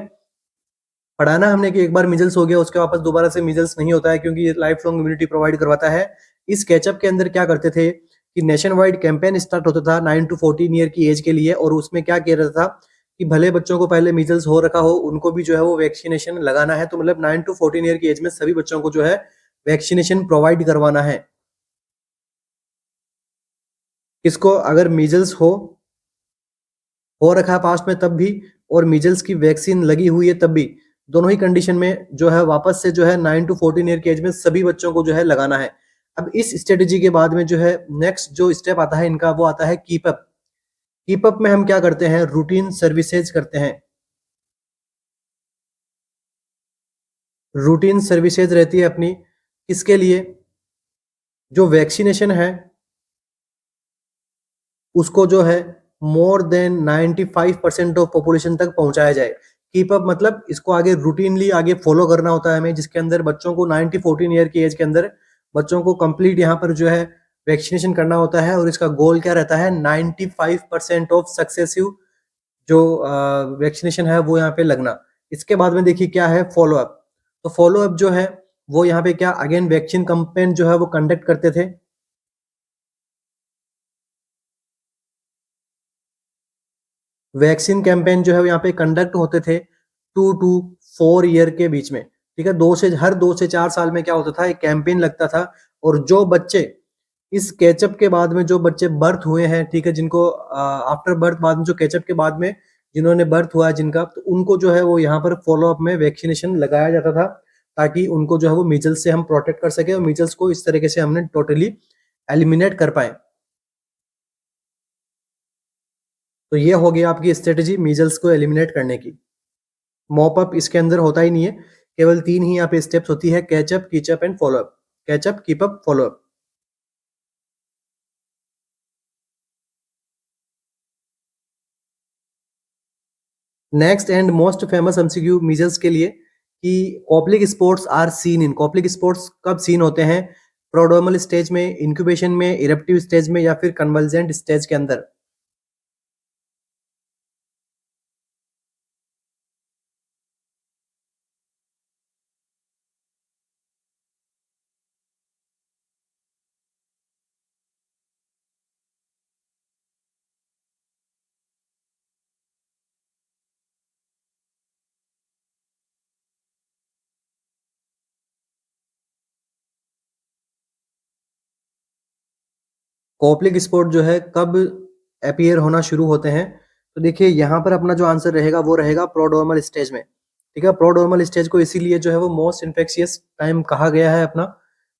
पढ़ाना हमने कि एक बार मीजल्स हो गया उसके वापस दोबारा से मीजल्स नहीं होता है क्योंकि ये लाइफ लॉन्ग इम्यूनिटी प्रोवाइड करवाता है। इस कैचअप के अंदर क्या करते थे कि नेशन वाइड कैंपेन स्टार्ट होता था 9 टू 14 ईयर की एज के लिए, और उसमें क्या किया जाता था कि भले बच्चों को पहले मीजल्स हो रखा हो उनको भी जो है वो वैक्सीनेशन लगाना है। तो मतलब 9 टू 14 ईयर की एज में सभी बच्चों को जो है वैक्सीनेशन प्रोवाइड करवाना है। किसको? अगर मीजल्स हो रखा है पास्ट में तब भी, और मीजल्स की वैक्सीन लगी हुई है तब भी, दोनों ही कंडीशन में जो है वापस से जो है 9 टू 14 ईयर की एज में सभी बच्चों को जो है लगाना है। अब इस स्ट्रेटेजी के बाद में जो है नेक्स्ट जो स्टेप आता है इनका वो आता है कीप अप। कीप अप में हम क्या करते हैं? रूटीन सर्विसेज करते हैं। रूटीन सर्विसेज रहती है अपनी किसके लिए? जो वैक्सीनेशन है उसको जो है मोर देन 95% ऑफ पॉपुलेशन तक पहुंचाया जाए। कीप अप मतलब इसको आगे रूटीनली आगे फॉलो करना होता है हमें, जिसके अंदर बच्चों को 9 14 ईयर की एज के अंदर बच्चों को कंप्लीट यहाँ पर जो है वैक्सीनेशन करना होता है, और इसका गोल क्या रहता है? 95% ऑफ सक्सेसिव जो वैक्सीनेशन है वो यहाँ पे लगना। इसके बाद में देखिए क्या है? Follow up. तो फॉलो अप जो है वो यहाँ पे क्या अगेन वैक्सीन कैंपेन जो है वो कंडक्ट करते थे। वैक्सीन कैंपेन जो है यहाँ पे कंडक्ट होते थे 2 टू 4 ईयर के बीच में, ठीक है। 2 से 4 साल में क्या होता था, एक कैंपेन लगता था। और जो बच्चे इस कैचअप के बाद में जो बच्चे बर्थ हुए हैं, ठीक है, जिनको आफ्टर बर्थ बाद में जो कैचअप के बाद में जिन्होंने बर्थ हुआ है जिनका, तो उनको जो है वो यहाँ पर फॉलो अप में वैक्सीनेशन लगाया जाता था, ताकि उनको जो है वो मीजल्स से हम प्रोटेक्ट कर सके और मीजल्स को इस तरीके से हमने टोटली एलिमिनेट कर पाए। तो ये हो गया आपकी स्ट्रेटेजी मीजल्स को एलिमिनेट करने की। मॉप अप इसके अंदर होता ही नहीं है, केवल 3 ही यहाँ पे स्टेप्स होती है, catch up, keep up and follow up. Catch up, keep up, follow up. Next and most famous MCQ measles के लिए कि Koplik spots are seen in, Koplik spots कब सीन होते हैं, प्रोड्रोमल स्टेज में, इंक्यूबेशन में, इरप्टिव स्टेज में, या फिर कन्वर्जेंट स्टेज के अंदर। कॉप्लिक स्पोर्ट जो है कब अपीयर होना शुरू होते हैं, तो देखिए यहाँ पर अपना जो आंसर रहेगा वो रहेगा प्रोड्रोमल स्टेज में, ठीक है। प्रोड्रोमल स्टेज को इसीलिए जो है वो मोस्ट इन्फेक्शियस टाइम कहा गया है अपना।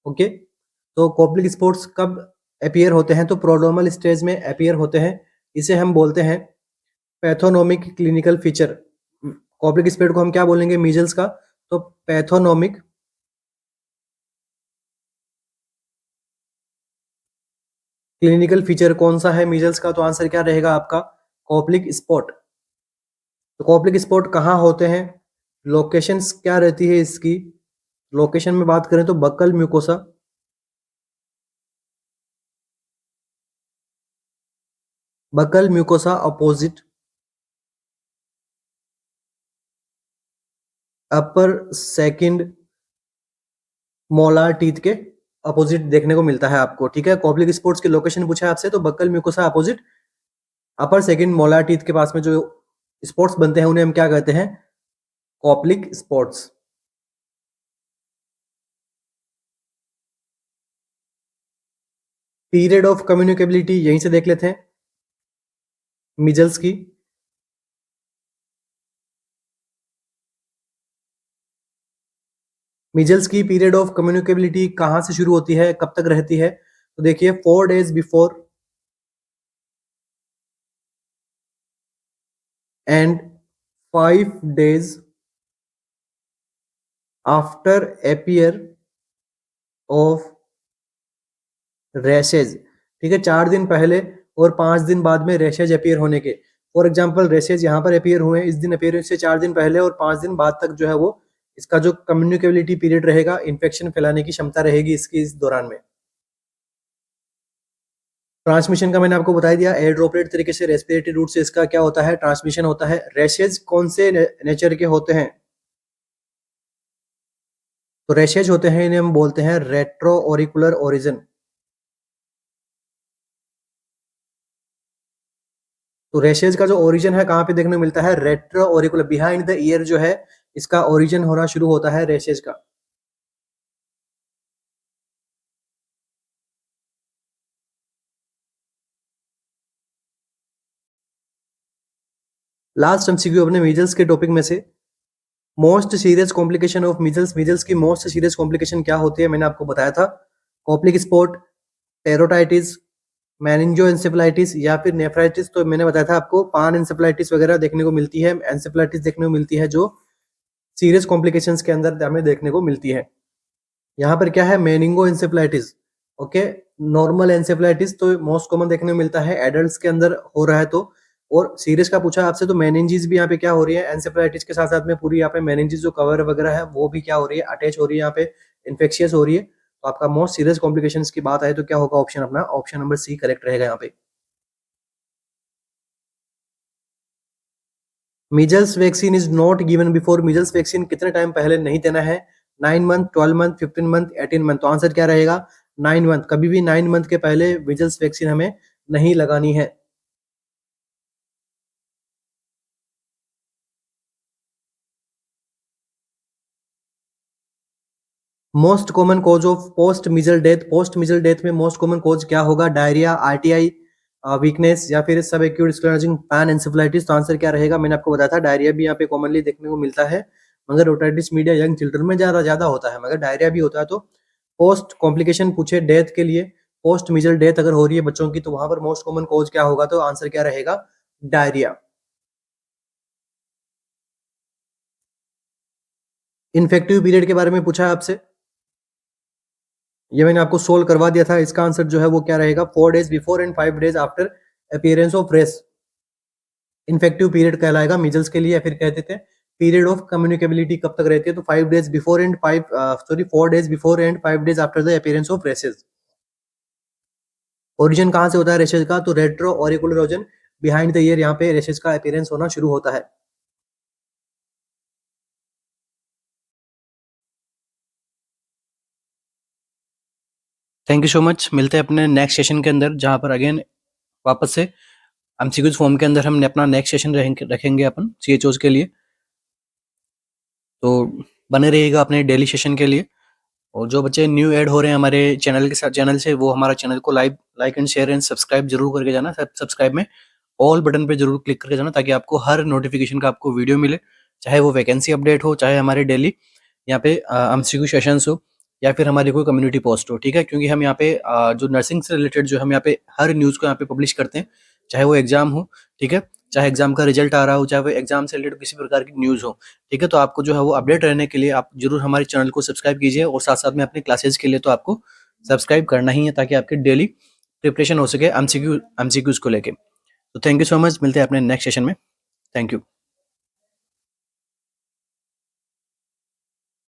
ओके, तो कॉप्लिक स्पोर्ट्स कब अपीयर होते हैं, तो प्रोड्रोमल स्टेज में अपीयर होते हैं। इसे हम बोलते हैं पैथोनोमिक क्लिनिकल फीचर। कॉप्लिक स्पोर्ट को हम क्या बोलेंगे मीजल्स का, तो पैथोनोमिक क्लिनिकल फीचर कौन सा है मीजल्स का, तो आंसर क्या रहेगा आपका, कॉप्लिक स्पॉट। तो कॉप्लिक स्पॉट कहाँ होते हैं, लोकेशंस क्या रहती है इसकी, लोकेशन में बात करें तो buccal mucosa, buccal mucosa opposite upper second molar teeth के अपोजिट देखने को मिलता है आपको, ठीक है। कॉप्लिक स्पोर्ट्स की लोकेशन पूछा है आपसे, तो buccal mucosa opposite upper second molar teeth के पास में जो स्पोर्ट्स बनते हैं उन्हें हम क्या कहते हैं, Koplik sports. Period of communicability यहीं से देख लेते हैं मिजल्स की। मिजल्स की पीरियड ऑफ कम्युनिकेबिलिटी कहाँ से शुरू होती है, कब तक रहती है, तो देखिए 4 days before and 5 days after appear of rashes, ठीक है। 4 दिन पहले और 5 दिन बाद में रैशेज अपीयर होने के। फॉर एग्जाम्पल रैशेज यहाँ पर अपीयर हुए इस दिन अपीयर से 4 दिन पहले और 5 दिन बाद तक जो है वो इसका जो कम्युनिकेबिलिटी पीरियड रहेगा, इन्फेक्शन फैलाने की क्षमता रहेगी इसकी इस दौरान में। ट्रांसमिशन का मैंने आपको बता दिया, एयर ड्रॉपलेट तरीके से रेस्पिरेटरी रूट से इसका क्या होता है, ट्रांसमिशन होता है। रैशेज कौन से नेचर के होते हैं, तो रैशेज होते हैं इन्हें हम बोलते हैं रेट्रो ऑरिकुलर ओरिजिन। तो रैशेज का जो ओरिजिन है कहाँ पे देखने को मिलता है, retro auricular, behind the year जो है इसका ओरिजिन होना शुरू होता है रैशेज का। लास्ट एमसीक्यू अपने मीजल्स के टॉपिक में से, most serious complication of measles, measles की मोस्ट सीरियस कॉम्प्लिकेशन क्या होती है, मैंने आपको बताया था, कॉप्लिक स्पॉट, टेरोटाइटिस, मैनिंजो एंसेफेलाइटिस या फिर नेफ्राइटिस। तो मैंने बताया था आपको पान एंसेफेलाइटिस वगैरह देखने को मिलती है, एंसेफेलाइटिस देखने को मिलती है जो सीरियस कॉम्प्लिकेशंस के अंदर हमें देखने को मिलती है। यहाँ पर क्या है, मेनिंगो एंसेफेलाइटिस। ओके, नॉर्मल एंसेफेलाइटिस तो मोस्ट कॉमन देखने को मिलता है एडल्ट्स के अंदर हो रहा है, तो और सीरियस का पूछा आपसे तो मेनिंजीज भी यहाँ पे क्या हो रही है, एंसेफेलाइटिस के साथ साथ में पूरी यहाँ पे मेनिंजीज जो कवर वगैरह है वो भी क्या हो रही है, अटैच हो रही है, यहाँ पे इन्फेक्शियस हो रही है। तो आपका मोस्ट सीरियस कॉम्प्लिकेशंस की बात आए तो क्या होगा, ऑप्शन अपना ऑप्शन नंबर सी करेक्ट रहेगा यहाँ पे। Measles vaccine is not given before, measles vaccine कितने टाइम पहले नहीं देना है, 9 मंथ, 12 मंथ, 15 मंथ, 18 मंथ। तो आंसर क्या रहेगा, 9 मंथ। कभी भी 9 मंथ के पहले मीजल्स वैक्सीन हमें नहीं लगानी है। Most common cause of post missile death, post missile death में मोस्ट कॉमन कॉज क्या होगा? डायरिया, आरटीआई, वीकनेस या फिर सब एक्यूट स्क्लेरोसिस पैन एंसेफेलाइटिस। तो आंसर क्या रहेगा? मैंने आपको बताया था डायरिया भी यहाँ पे कॉमनली देखने को मिलता है, मगर ओटाइटिस मीडिया यंग चिल्ड्रन में ज्यादा होता है, मगर डायरिया भी होता है। तो पोस्ट कॉम्प्लिकेशन पूछे डेथ के लिए, पोस्ट मिजल डेथ अगर हो रही है बच्चों की, तो वहां पर मोस्ट कॉमन कॉज क्या होगा? तो आंसर क्या रहेगा? डायरिया। इन्फेक्टिव पीरियड के बारे में पूछा है आपसे, ये मैंने आपको सोल्व करवा दिया था। इसका आंसर जो है वो क्या रहेगा? 4 days before and 5 days after appearance of rash infective period कहलाएगा मिजल्स के लिए। या फिर कहते थे पीरियड ऑफ कम्युनिकेबिलिटी कब तक रहती है? तो 5 days before and 4 days before and 5 days after the appearance of rashes. Origin कहाँ से होता है रेशेज का? तो retro auricular origin behind the ear, यहाँ पे रेशेज का अपीयरेंस होना शुरू होता है। Thank you so much. मिलते हैं अपने नेक्स्ट सेशन के अंदर, जहाँ पर अगेन वापस से एमसीक्यूज फॉर्म के अंदर हमने अपना नेक्स्ट सेशन रखेंगे अपन सीएचओज के लिए। तो बने रहिएगा अपने डेली सेशन के लिए। और जो बच्चे न्यू ऐड हो रहे हैं हमारे चैनल के साथ, चैनल से, वो हमारा चैनल को like and share and subscribe जरूर करके जाना। सब्सक्राइब में ऑल बटन पे जरूर क्लिक करके जाना, ताकि आपको हर नोटिफिकेशन का आपको वीडियो मिले, चाहे वो वैकेंसी अपडेट हो, चाहे हमारे डेली यहाँ पे एमसीक्यू सेशंस हो, या फिर हमारी कोई कम्युनिटी पोस्ट हो। ठीक है, क्योंकि हम यहाँ पे जो नर्सिंग से रिलेटेड जो हम यहाँ पे हर न्यूज़ को यहाँ पे पब्लिश करते हैं, चाहे वो एग्जाम हो, ठीक है, चाहे एग्जाम का रिजल्ट आ रहा हो, चाहे वो एग्जाम से रिलेटेड किसी प्रकार की न्यूज़ हो। ठीक है, तो आपको जो है वो अपडेट रहने के लिए आप जरूर हमारे चैनल को सब्सक्राइब कीजिए, और साथ साथ में अपने क्लासेज के लिए तो आपको सब्सक्राइब करना ही है, ताकि आपकी डेली प्रिपरेशन हो सके एमसीक्यूज को लेके। तो थैंक यू सो मच। मिलते हैं अपने नेक्स्ट सेशन में। Thank you.